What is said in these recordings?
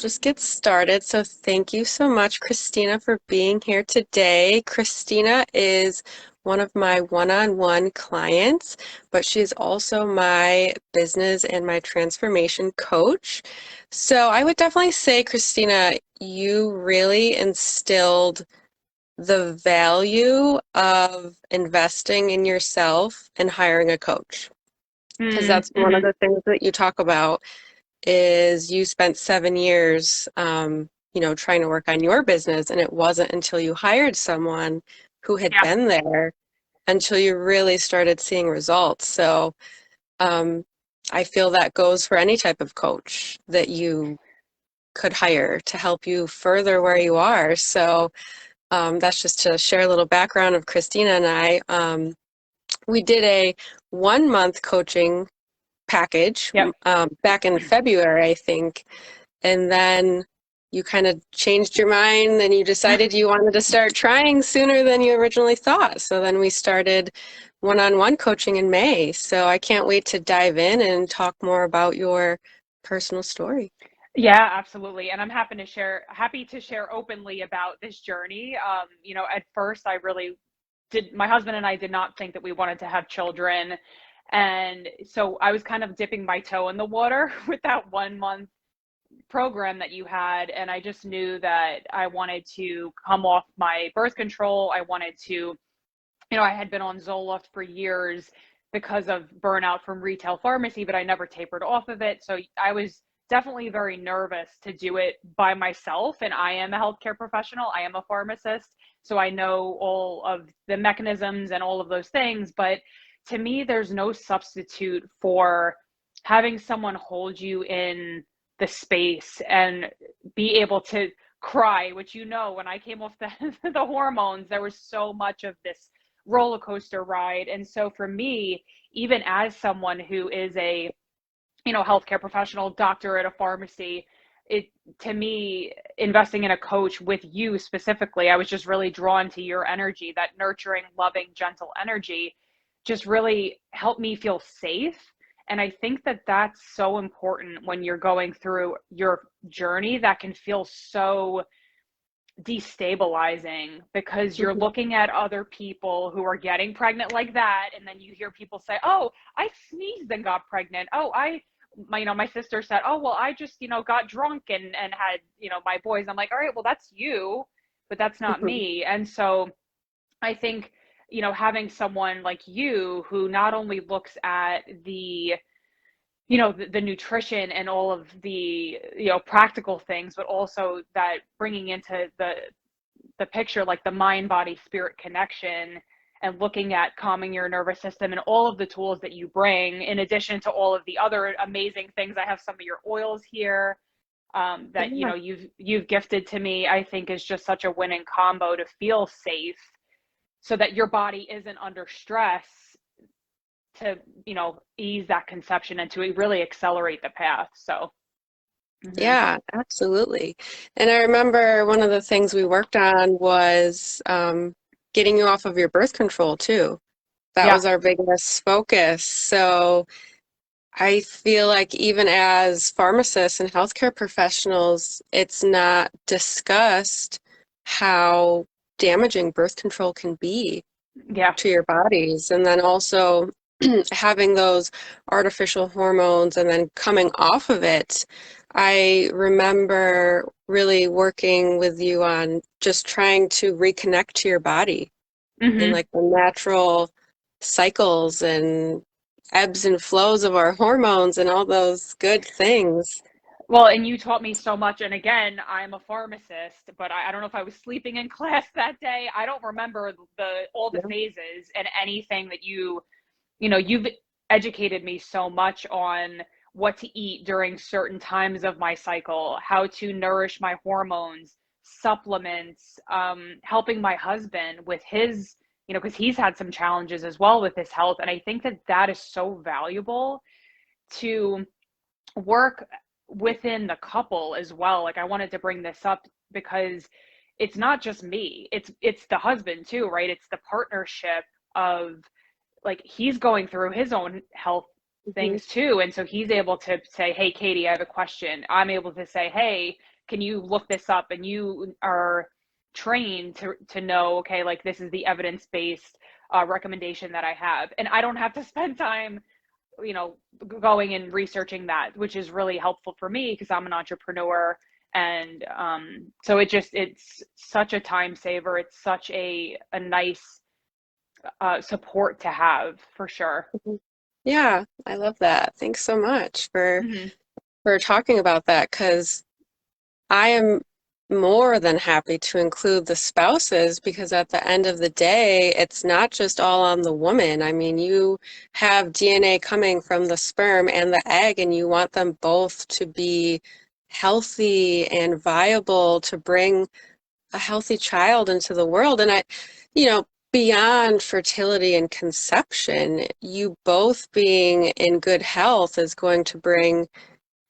just get started. So thank you so much, Christina, for being here today. Christina is one of my one-on-one clients, but she's also my business and my transformation coach. So I would definitely say, Christina, you really instilled the value of investing in yourself and hiring a coach, because that's one of Mm-hmm. the things that you talk about is you spent 7 years, trying to work on your business, and it wasn't until you hired someone who had Yeah. been there until you really started seeing results. So, um, I feel that goes for any type of coach that you could hire to help you further where you are. So, that's just to share a little background of Christina and I. We did a 1 month coaching package Yep. back in February, I think. And then you kind of changed your mind and you decided you wanted to start trying sooner than you originally thought. So then we started one-on-one coaching in May. So I can't wait to dive in and talk more about your personal story. Yeah, absolutely. And I'm happy to share openly about this journey. At first I really did my husband and I did not think that we wanted to have children. And so I was kind of dipping my toe in the water with that 1 month program that you had. And I just knew that I wanted to come off my birth control. I wanted to I had been on Zoloft for years because of burnout from retail pharmacy, but I never tapered off of it. So I was definitely very nervous to do it by myself. And I am a healthcare professional, I am a pharmacist. So I know all of the mechanisms and all of those things. But to me, there's no substitute for having someone hold you in the space and be able to cry, which when I came off the hormones, there was so much of this roller coaster ride. And so for me, even as someone who is a healthcare professional, doctor at a pharmacy, it to me, investing in a coach with you specifically, I was just really drawn to your energy, that nurturing, loving, gentle energy just really helped me feel safe. And I think that that's so important when you're going through your journey, that can feel so destabilizing because you're Mhm. looking at other people who are getting pregnant like that, and then you hear people say, oh, I sneezed and got pregnant. Oh, my sister said, oh, well, I just got drunk and had my boys. I'm like, all right, well, that's you, but that's not Mhm. me. And so I think having someone like you who not only looks at the nutrition and all of the practical things, but also that bringing into the picture, like the mind body spirit connection, and looking at calming your nervous system and all of the tools that you bring, in addition to all of the other amazing things. I have some of your oils here, that Yeah. you've gifted to me. I think is just such a winning combo to feel safe, so that your body isn't under stress, to ease that conception and to really accelerate the path. So mhm. Yeah, absolutely. And I remember one of the things we worked on was getting you off of your birth control too. That Yeah. was our biggest focus. So I feel like even as pharmacists and healthcare professionals, it's not discussed how damaging birth control can be Yeah. to your bodies. And then also having those artificial hormones and then coming off of it. I remember really working with you on just trying to reconnect to your body and Hmm. like the natural cycles and ebbs and flows of our hormones and all those good things. Well, and you taught me so much. And again, I'm a pharmacist, but I don't know if I was sleeping in class that day. I don't remember the all the Yeah. phases and anything that you've educated me so much on what to eat during certain times of my cycle, how to nourish my hormones, supplements, helping my husband with his, because he's had some challenges as well with his health. And I think that that is so valuable to work within the couple as well. Like, I wanted to bring this up because it's not just me, it's the husband too, right? It's the partnership of, like, he's going through his own health Mhm. things too, and so he's able to say, hey Katie, I have a question. I'm able to say, hey, can you look this up? And you are trained to know, okay, like this is the evidence-based recommendation that I have. And I don't have to spend time, going and researching that, which is really helpful for me because I'm an entrepreneur. And so it's such a time saver. It's such a nice support to have for sure. Mhm. Yeah, I love that. Thanks so much Hmm. for talking about that because I am more than happy to include the spouses because at the end of the day, it's not just all on the woman. I mean, you have DNA coming from the sperm and the egg, and you want them both to be healthy and viable to bring a healthy child into the world. And beyond fertility and conception, you both being in good health is going to bring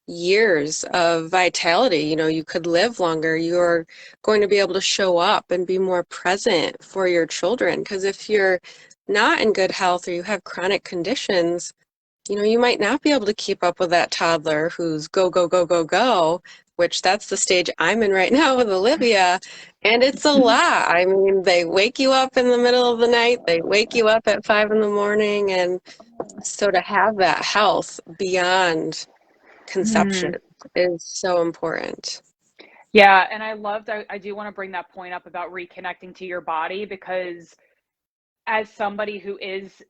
years of vitality. You could live longer. You're going to be able to show up and be more present for your children. Because if you're not in good health or you have chronic conditions, you might not be able to keep up with that toddler who's go, go, go, go, go, which that's the stage I'm in right now with Olivia. And it's a lot. I mean, they wake you up in the middle of the night, they wake you up at 5 in the morning. And so to have that health beyond conception Mm. is so important. Yeah, and I do want to bring that point up about reconnecting to your body because as somebody who is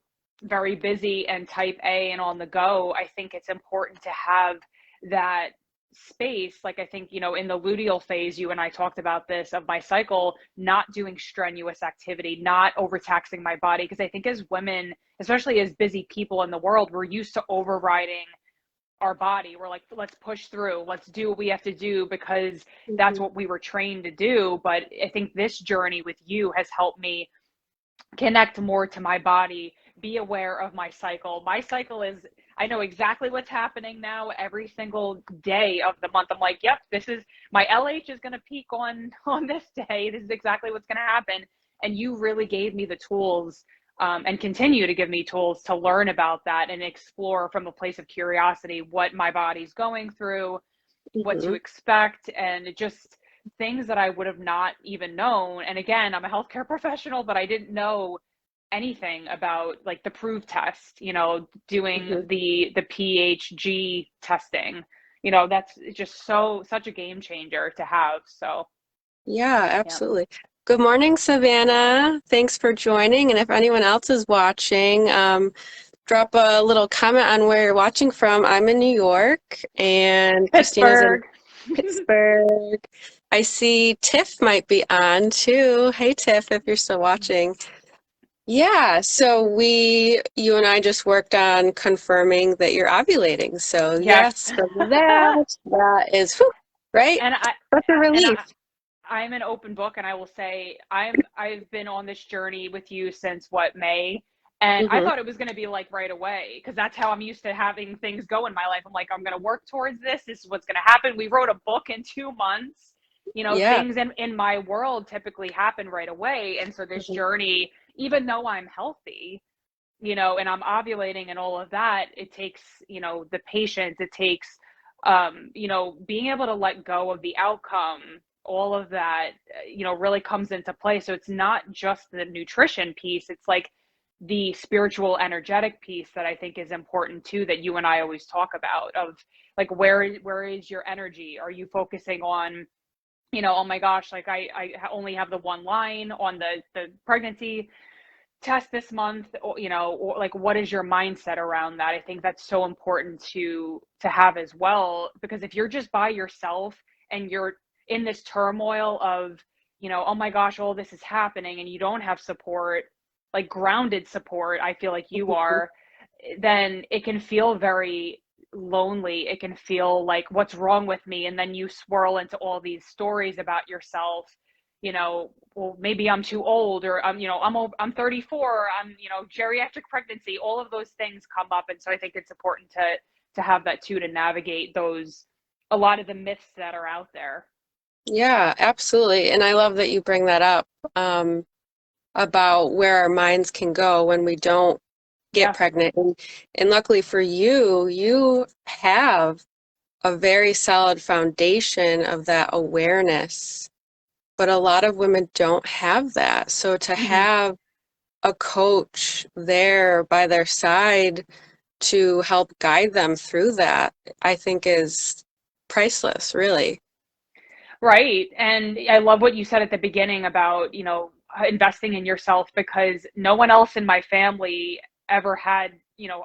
very busy and type A and on the go, I think it's important to have that space. Like, I think, in the luteal phase, you and I talked about this of my cycle, not doing strenuous activity, not overtaxing my body. Because I think as women, especially as busy people in the world, we're used to overriding our body. We're like, let's push through, let's do what we have to do because that's Mhm. what we were trained to do. But I think this journey with you has helped me connect more to my body, be aware of my cycle. My cycle is, I know exactly what's happening now every single day of the month. I'm like, yep, this is my LH is going to peak on this day. This is exactly what's going to happen. And you really gave me the tools, and continue to give me tools to learn about that and explore from a place of curiosity what my body's going through, what to Mhm. expect, and it just things that I would have not even known. And again, I'm a healthcare professional, but I didn't know anything about like the prove test, doing Mhm. the PHG testing. That's just such a game changer to have. So, Yeah, yeah. absolutely. Good morning, Savannah. Thanks for joining. And if anyone else is watching, drop a little comment on where you're watching from. I'm in New York and Christina's in Pittsburgh. Pittsburgh. I see Tiff might be on too. Hey, Tiff, if you're still watching. Yeah, so you and I just worked on confirming that you're ovulating. So Yes. yes, for that is, whew, right? and I Such a and relief. I'm an open book, and I will say I've been on this journey with you since what, May, and I Hmm. thought it was going to be like right away because that's how I'm used to having things go in my life. I'm like, I'm going to work towards this. This is what's going to happen. We wrote a book in 2 months. Yeah. Things in my world typically happen right away, and so this Mhm. journey, even though I'm healthy, and I'm ovulating and all of that, it takes, the patience, it takes, being able to let go of the outcome, all of that, really comes into play. So it's not just the nutrition piece, it's like the spiritual, energetic piece that I think is important too, that you and I always talk about of like, where is your energy? Are you focusing on, oh my gosh, like I only have the one line on the pregnancy test this month, or like what is your mindset around that? I think that's so important to have as well, because if you're just by yourself and you're in this turmoil of, oh my gosh, all this is happening, and you don't have support, like grounded support, I feel like you Mhm. are, then it can feel very lonely. It can feel like, what's wrong with me? And then you swirl into all these stories about yourself, well, maybe I'm too old, or I'm 34, I'm, geriatric pregnancy, all of those things come up. And so I think it's important to have that too, to navigate those, a lot of the myths that are out there. Yeah, absolutely. And I love that you bring that up, about where our minds can go when we don't get Yeah. pregnant. And luckily for you, you have a very solid foundation of that awareness, but a lot of women don't have that. So to Hmm. have a coach there by their side to help guide them through that, I think is priceless, really. Right. And I love what you said at the beginning about, investing in yourself, because no one else in my family ever had,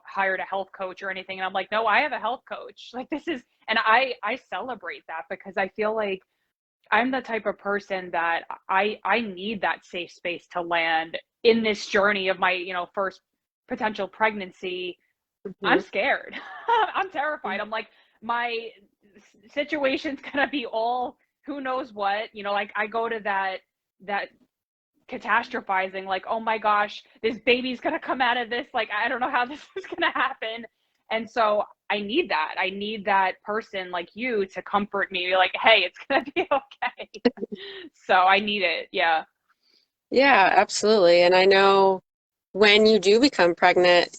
hired a health coach or anything. And I'm like, no, I have a health coach. Like this is, and I celebrate that, because I feel like I'm the type of person that I need that safe space to land in this journey of my, first potential pregnancy. I'm Mhm. scared. I'm terrified. I'm like, my situation's gonna be all who knows what. Like I go to that catastrophizing, like, oh my gosh, this baby's gonna come out of this. Like, I don't know how this is gonna happen. And so I need that. I need that person like you to comfort me, like, hey, it's gonna be okay. So I need it. Yeah. Yeah, absolutely. And I know when you do become pregnant,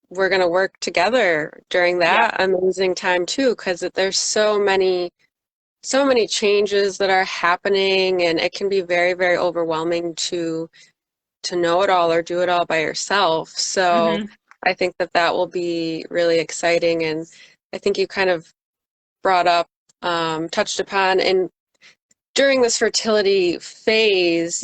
we're going to work together during Yeah. that amazing time too, because there's so many changes that are happening, and it can be very, very overwhelming to know it all or do it all by yourself. So Hmm. I think that that will be really exciting. And I think you kind of brought up, touched upon, and during this fertility phase,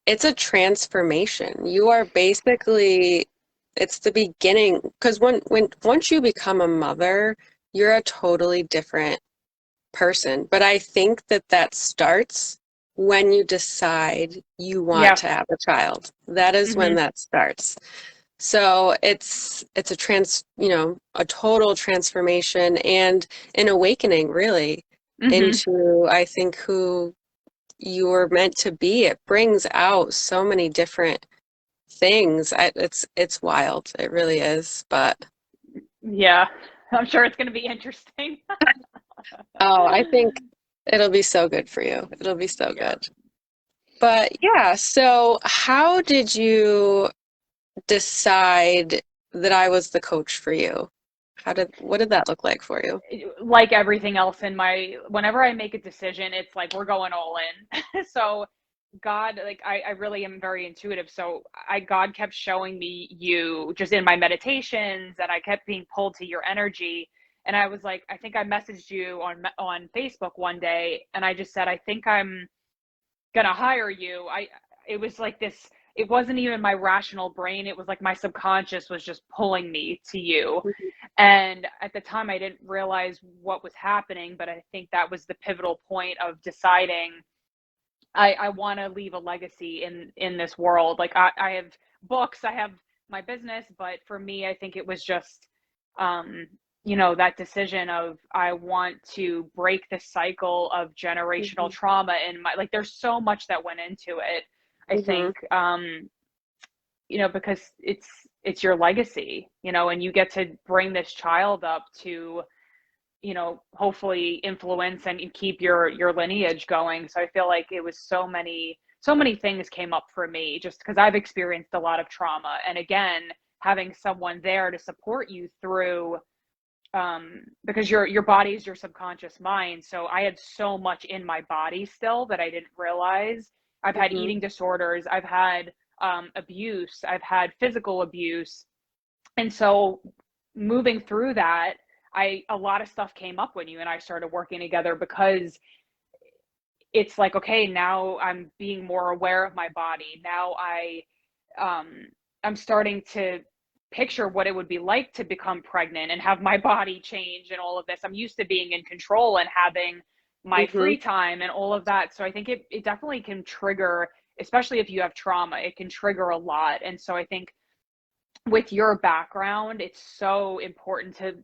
it's a transformation. You are basically, it's the beginning, because once you become a mother, you're a totally different person. But I think that that starts when you decide you want Yeah. to have a child. That is when Hmm. that starts. So it's a total transformation and an awakening, really, Hmm. into, I think, who you were meant to be. It brings out so many different things. It's wild. It really is. But Yeah. I'm sure it's gonna be interesting. oh, I think it'll be so good for you. It'll be so Yeah. good. But yeah, so how did you decide that I was the coach for you? What did that look like for you? Like everything else in my, whenever I make a decision, it's like we're going all in. So God, like I really am very intuitive. So God kept showing me you just in my meditations, and I kept being pulled to your energy. And I was like, I think I messaged you on Facebook one day, and I just said, I think I'm gonna hire you. It was like this, it wasn't even my rational brain, it was like my subconscious was just pulling me to you. Mhm. And at the time I didn't realize what was happening, but I think that was the pivotal point of deciding I want to leave a legacy in this world. Like I have books, I have my business, but for me, I think it was just um, that decision of I want to break the cycle of generational Mhm. trauma in my, like there's so much that went into it. I Mhm. think because it's your legacy, and you get to bring this child up to hopefully influence and keep your lineage going. So I feel like it was so many things came up for me just because I've experienced a lot of trauma. And again, having someone there to support you through, because your body is your subconscious mind. So I had so much in my body still that I didn't realize. I've had Mhm. eating disorders, I've had abuse, I've had physical abuse. And so moving through that, a lot of stuff came up when you and I started working together, because it's like, okay, now I'm being more aware of my body. Now um I'm starting to picture what it would be like to become pregnant and have my body change and all of this. I'm used to being in control and having my Mhm. free time and all of that. So I think it definitely can trigger, especially if you have trauma, it can trigger a lot. And so I think with your background, it's so important to,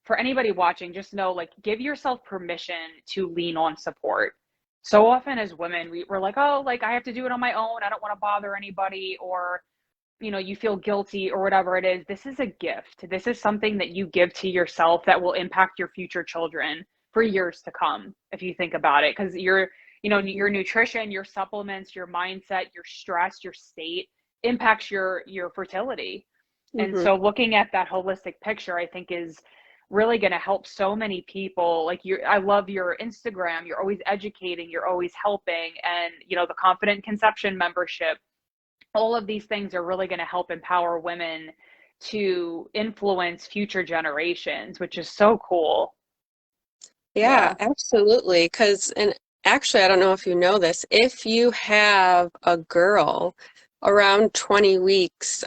for anybody watching, just know, like, give yourself permission to lean on support. So often as women, we're like, oh, like I have to do it on my own. I don't want to bother anybody, or, you feel guilty or whatever it is. This is a gift. This is something that you give to yourself that will impact your future children for years to come, if you think about it. Because your nutrition, your supplements, your mindset, your stress, your state impacts your fertility. And Mhm. so looking at that holistic picture, I think, is really going to help so many people. Like I love your Instagram. You're always educating, you're always helping. And, the Confident Conception membership, all of these things are really going to help empower women to influence future generations, which is so cool. Yeah, Yeah. absolutely. And actually, I don't know if you know this, if you have a girl around 20 weeks,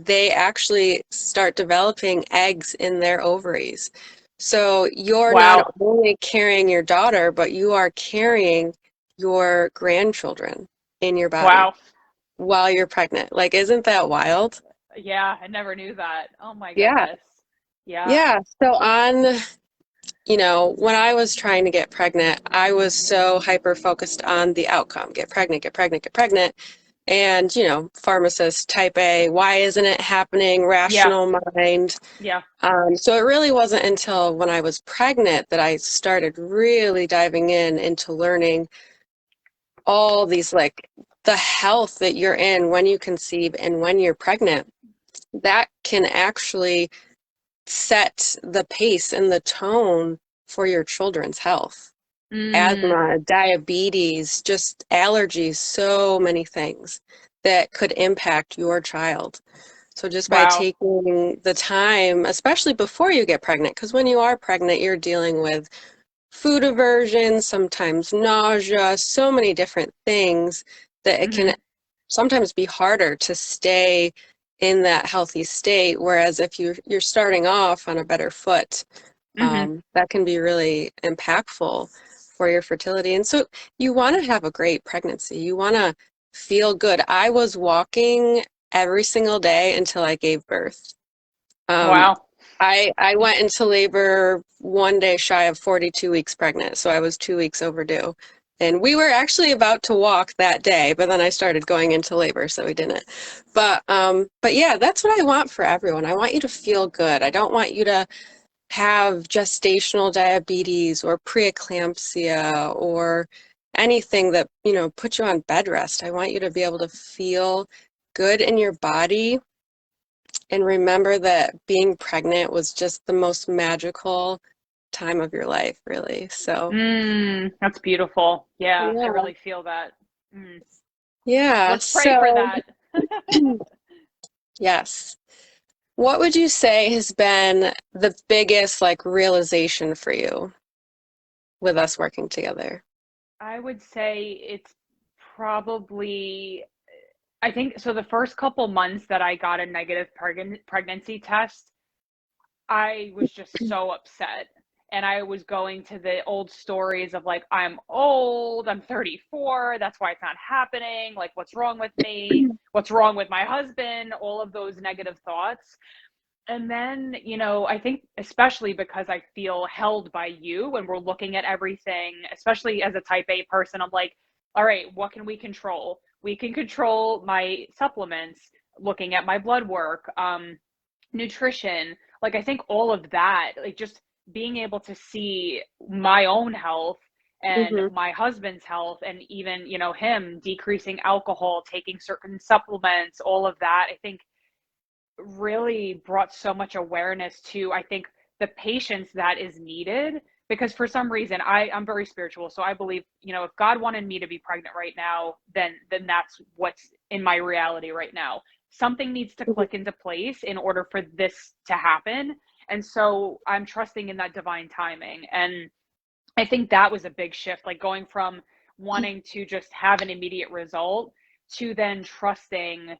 they actually start developing eggs in their ovaries. So you're not Wow. only carrying your daughter, but you are carrying your grandchildren in your body Wow. while you're pregnant. Like, isn't that wild? Yeah, I never knew that. Oh my Yeah. goodness. Yeah. Yeah. So when I was trying to get pregnant, I was so hyper focused on the outcome, get pregnant, get pregnant, get pregnant. And, pharmacist type A, why isn't it happening? Yeah. Rational mind. Yeah. So it really wasn't until when I was pregnant that I started really diving into learning all these, like, the health that you're in when you conceive and when you're pregnant. That can actually set the pace and the tone for your children's health. Mm, Asthma, diabetes, just allergies, so many things that could impact your child. So just by wow. taking the time, especially before you get pregnant, because when you are pregnant, you're dealing with food aversion, sometimes nausea, so many different things that it can Hmm. sometimes be harder to stay in that healthy state. Whereas if you're starting off on a better foot, Hmm. that can be really impactful for your fertility. And so you want to have a great pregnancy. You want to feel good. I was walking every single day until I gave birth. Um, Wow. I went into labor one day shy of 42 weeks pregnant, so I was 2 weeks overdue. And we were actually about to walk that day, but then I started going into labor, so we didn't. But yeah, that's what I want for everyone. I want you to feel good. I don't want you to have gestational diabetes or preeclampsia or anything that, puts you on bed rest. I want you to be able to feel good in your body and remember that being pregnant was just the most magical time of your life, really. So, That's beautiful. Yeah, I yeah. really feel that. Mm. Yeah. Let's pray for So, that. yes. What would you say has been the biggest like realization for you with us working together? I would say it's probably, I think so. The first couple months that I got a negative pregnancy test, I was just so upset. And I was going to the old stories of like, I'm old, I'm 34, that's why it's not happening. Like, what's wrong with me? What's wrong with my husband? All of those negative thoughts. And then, I think especially because I feel held by you when we're looking at everything, especially as a type A person, I'm like, all right, what can we control? We can control my supplements, looking at my blood work, nutrition. Like, I think all of that, like just being able to see my own health and Hmm. my husband's health, and even, him decreasing alcohol, taking certain supplements, all of that, I think really brought so much awareness to, I think, the patience that is needed. Because for some reason, I'm very spiritual, so I believe, if God wanted me to be pregnant right now, then that's what's in my reality right now. Something needs to click into place in order for this to happen. And so I'm trusting in that divine timing. And I think that was a big shift, like going from wanting to just have an immediate result to then trusting.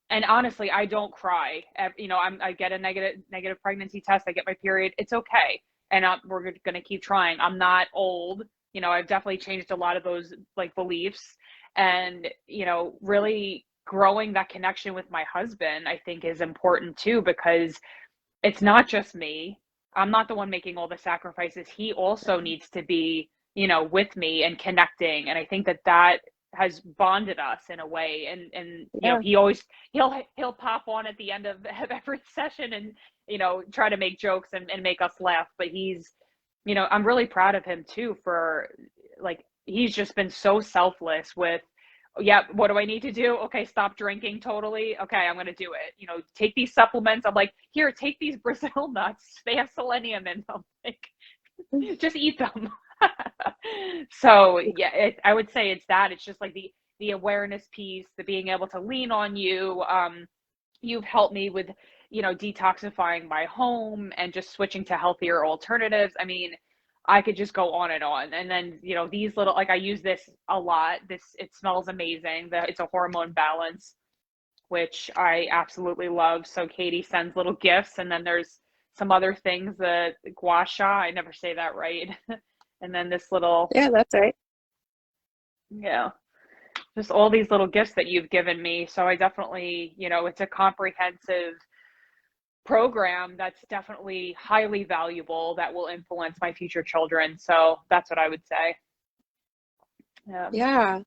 And honestly, I don't cry. I get a negative pregnancy test. I get my period. It's okay, and we're going to keep trying. I'm not old. I've definitely changed a lot of those like beliefs, and really growing that connection with my husband, I think, is important too, because it's not just me. I'm not the one making all the sacrifices. He also needs to be, with me and connecting. And I think that has bonded us in a way. And Yeah. he'll pop on at the end of every session and, try to make jokes and make us laugh. But I'm really proud of him too for, like, he's just been so selfless with yeah, what do I need to do? Okay, stop drinking totally. Okay, I'm gonna do it. You know, take these supplements. I'm like, here, take these Brazil nuts. They have selenium in them. Like, just eat them. So yeah, I would say it's that. It's just like the awareness piece, the being able to lean on you. You've helped me with, detoxifying my home and just switching to healthier alternatives. I mean, I could just go on and on. And then, these little, like I use this a lot. It smells amazing. It's a hormone balance, which I absolutely love. So Katie sends little gifts, and then there's some other things, the gua sha, I never say that right. And then this little, Yeah, that's right. yeah, just all these little gifts that you've given me. So I definitely, it's a comprehensive program that's definitely highly valuable that will influence my future children. So that's what I would say. Yeah. Yeah,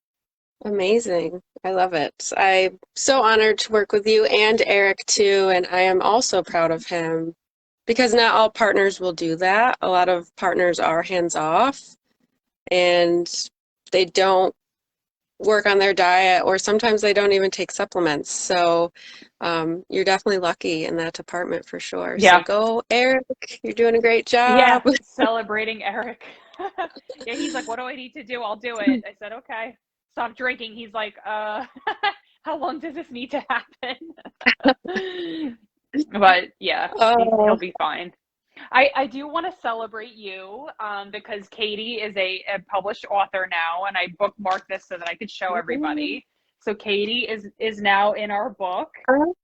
amazing. I love it. I'm so honored to work with you and Eric too, and I am also proud of him because not all partners will do that. A lot of partners are hands off and they don't work on their diet, or sometimes they don't even take supplements. So you're definitely lucky in that department for sure. So Yeah. go, Eric. You're doing a great Yeah. job. Celebrating Eric. Yeah. He's like, what do I need to do? I'll do it. I said, okay. Stop drinking. He's like, how long does this need to happen? But yeah, he'll Oh, be fine. I do want to celebrate you, because Katie is a published author now, and I bookmarked this so that I could show everybody. So Katie is now in our book,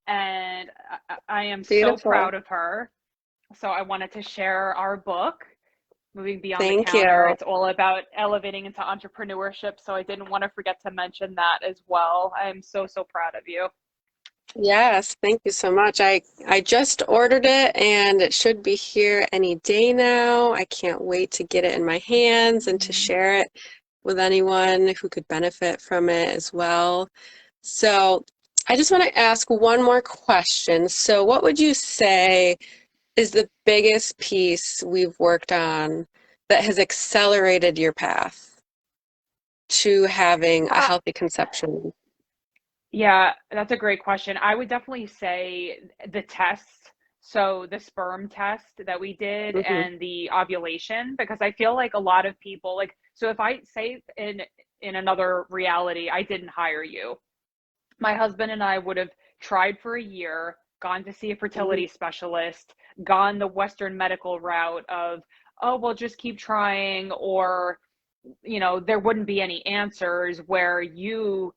and I am so beautiful. proud of her. So I wanted to share our book, Moving Beyond the Thank Counter. you. It's all about elevating into entrepreneurship. So I didn't want to forget to mention that as well. I am so, so proud of you. Yes, thank you so much. I just ordered it and it should be here any day now. I can't wait to get it in my hands and to share it with anyone who could benefit from it as well. So, I just want to ask one more question. So, what would you say is the biggest piece we've worked on that has accelerated your path to having a Uh, healthy conception? Yeah, that's a great question. I would definitely say the tests. So the sperm test that we did Hmm. and the ovulation, because I feel like a lot of people like, so if I say in another reality, I didn't hire you, my husband and I would have tried for a year, gone to see a fertility specialist, gone the Western medical route of, oh, well, just keep trying, or, there wouldn't be any answers, where you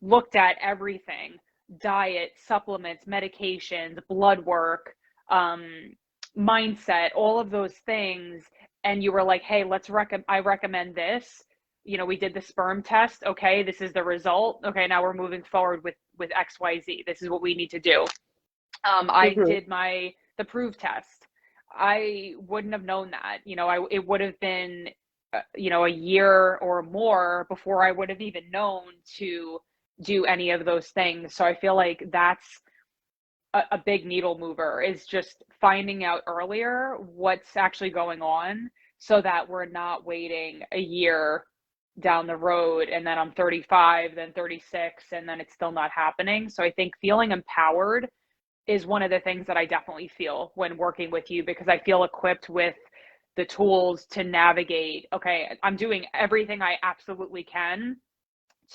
looked at everything: diet, supplements, medications, blood work, mindset, all of those things. And you were like, hey, I recommend this. We did the sperm test. Okay, this is the result. Okay, now we're moving forward with XYZ. This is what we need to do. I Hmm. did the prove test. I wouldn't have known that. It would have been, a year or more before I would have even known to do any of those things. So I feel like that's a big needle mover, is just finding out earlier what's actually going on, so that we're not waiting a year down the road and then I'm 35, then 36, and then it's still not happening. So I think feeling empowered is one of the things that I definitely feel when working with you, because I feel equipped with the tools to navigate. Okay, I'm doing everything I absolutely can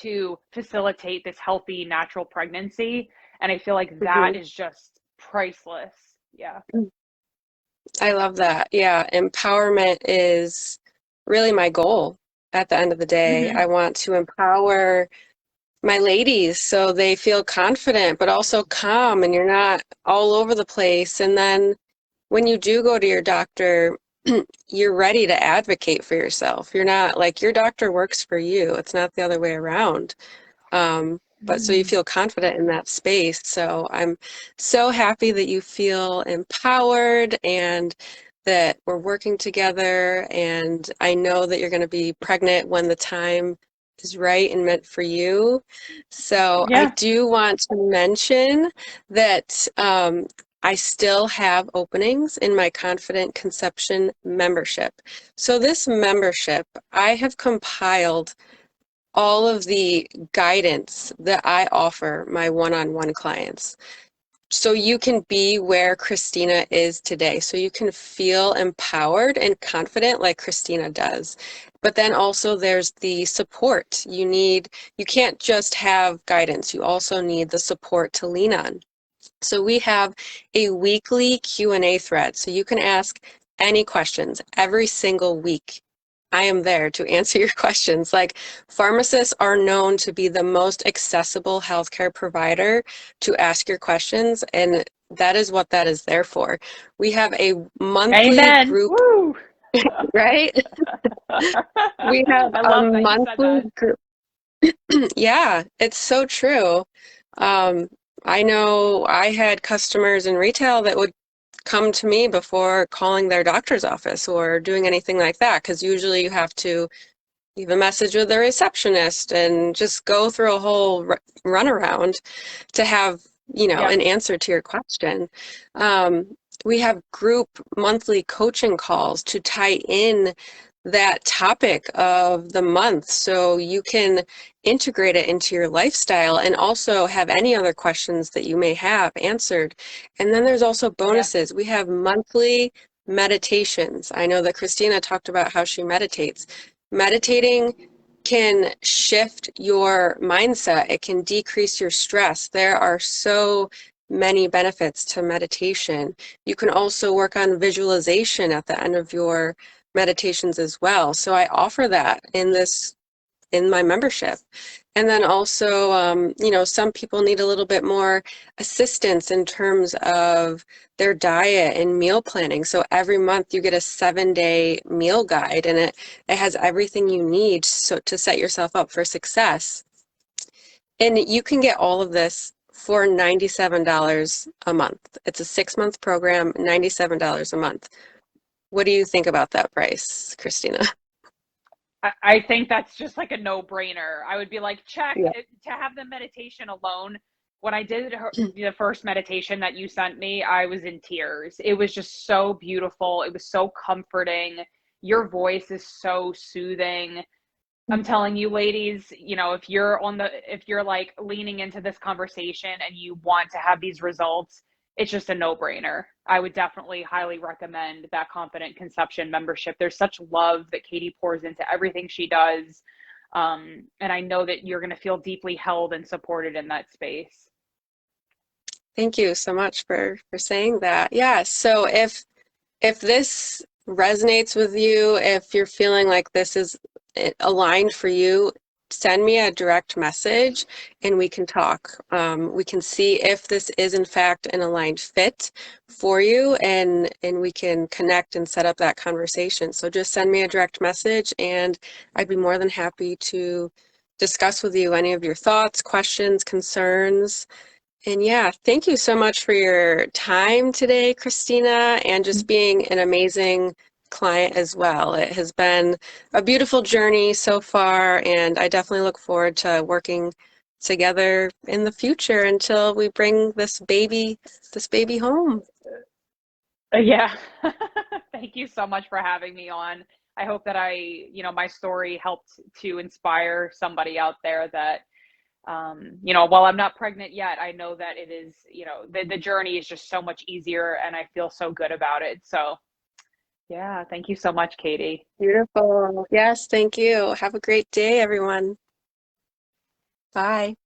to facilitate this healthy natural pregnancy, and I feel like that Hmm. is just priceless. Yeah. I love that. Yeah, empowerment is really my goal at the end of the day. Hmm. I want to empower my ladies so they feel confident, but also calm and you're not all over the place. And then when you do go to your doctor, you're ready to advocate for yourself. You're not like your doctor works for you. It's not the other way around. But so you Mm. feel confident in that space. So I'm so happy that you feel empowered and that we're working together. And I know that you're going to be pregnant when the time is right and meant for you. So I Yeah. do want to mention that I still have openings in my Confident Conception membership. So this membership, I have compiled all of the guidance that I offer my one-on-one clients. So you can be where Christina is today. So you can feel empowered and confident like Christina does. But then also there's the support. You can't just have guidance. You also need the support to lean on. So we have a weekly Q&A thread. So you can ask any questions every single week. I am there to answer your questions. Like, pharmacists are known to be the most accessible healthcare provider to ask your questions, and that is what that is there for. We have a monthly Amen. group, Woo. right? We have I a love that you said monthly that. group. Yeah, it's so true. Um, I know I had customers in retail that would come to me before calling their doctor's office or doing anything like that, because usually you have to leave a message with the receptionist and just go through a whole runaround to have, Yep. an answer to your question. Um, we have group monthly coaching calls to tie in that topic of the month so you can integrate it into your lifestyle and also have any other questions that you may have answered. And then there's also Yeah. bonuses. We have monthly meditations. I know that Christina talked about how she meditates. Meditating can shift your mindset. It can decrease your stress. There are so many benefits to meditation. You can also work on visualization at the end of your meditations as well. So I offer that in my membership. And then also, some people need a little bit more assistance in terms of their diet and meal planning. So every month you get a 7-day meal guide, and it has everything you need to set yourself up for success. And you can get all of this for $97 a month. It's a 6-month program, $97 a month. What do you think about that price, Christina? I think that's just like a no-brainer. I would be like, check Yeah. it, to have the meditation alone. When I did the first meditation that you sent me, I was in tears. It was just so beautiful. It was so comforting. Your voice is so soothing. I'm telling you, ladies, if you're like leaning into this conversation and you want to have these results, it's just a no-brainer. I would definitely highly recommend that Confident Conception membership. There's such love that Katie pours into everything she does. And I know that you're going to feel deeply held and supported in that space. Thank you so much for saying that. Yeah, so if this resonates with you, if you're feeling like this is aligned for you, send me a direct message and we can talk. We can see if this is in fact an aligned fit for you, and we can connect and set up that conversation. So just send me a direct message and I'd be more than happy to discuss with you any of your thoughts, questions, concerns. And yeah, thank you so much for your time today, Christina, and just being an amazing client as well. It has been a beautiful journey so far, and I definitely look forward to working together in the future until we bring this baby home. Yeah. Thank you so much for having me on. I hope that my story helped to inspire somebody out there that, while I'm not pregnant yet, I know that it is, the journey is just so much easier and I feel so good about it. So, yeah, thank you so much, Katie. Beautiful. Yes, thank you. Have a great day, everyone. Bye.